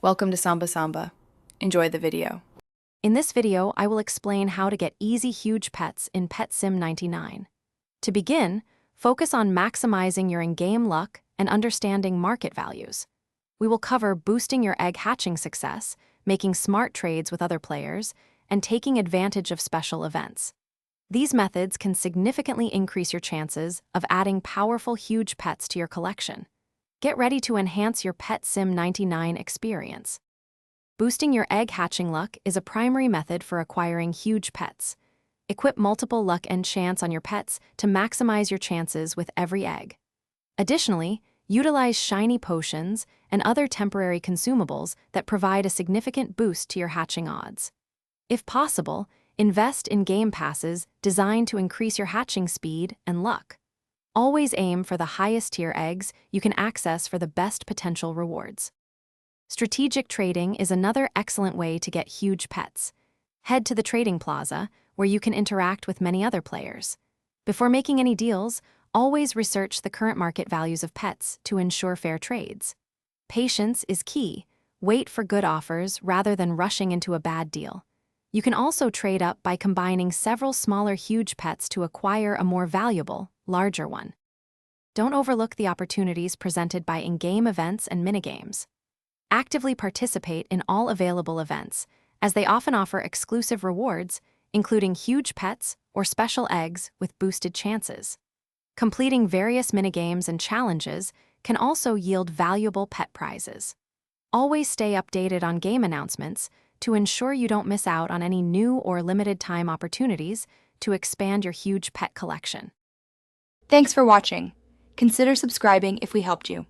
Welcome to Samba Samba. Enjoy the video. In this video, I will explain how to get easy huge pets in Pet Sim 99. To begin, focus on maximizing your in-game luck and understanding market values. We will cover boosting your egg hatching success, making smart trades with other players, and taking advantage of special events. These methods can significantly increase your chances of adding powerful huge pets to your collection. Get ready to enhance your Pet Sim 99 experience. Boosting your egg hatching luck is a primary method for acquiring huge pets. Equip multiple luck and chance on your pets to maximize your chances with every egg. Additionally, utilize shiny potions and other temporary consumables that provide a significant boost to your hatching odds. If possible, invest in game passes designed to increase your hatching speed and luck. Always aim for the highest tier eggs you can access for the best potential rewards. Strategic trading is another excellent way to get huge pets. Head to the trading plaza, where you can interact with many other players. Before making any deals, always research the current market values of pets to ensure fair trades. Patience is key. Wait for good offers rather than rushing into a bad deal. You can also trade up by combining several smaller huge pets to acquire a more valuable, larger one. Don't overlook the opportunities presented by in-game events and minigames. Actively participate in all available events, as they often offer exclusive rewards, including huge pets or special eggs with boosted chances. Completing various minigames and challenges can also yield valuable pet prizes. Always stay updated on game announcements to ensure you don't miss out on any new or limited-time opportunities to expand your huge pet collection. Thanks for watching. Consider subscribing if we helped you.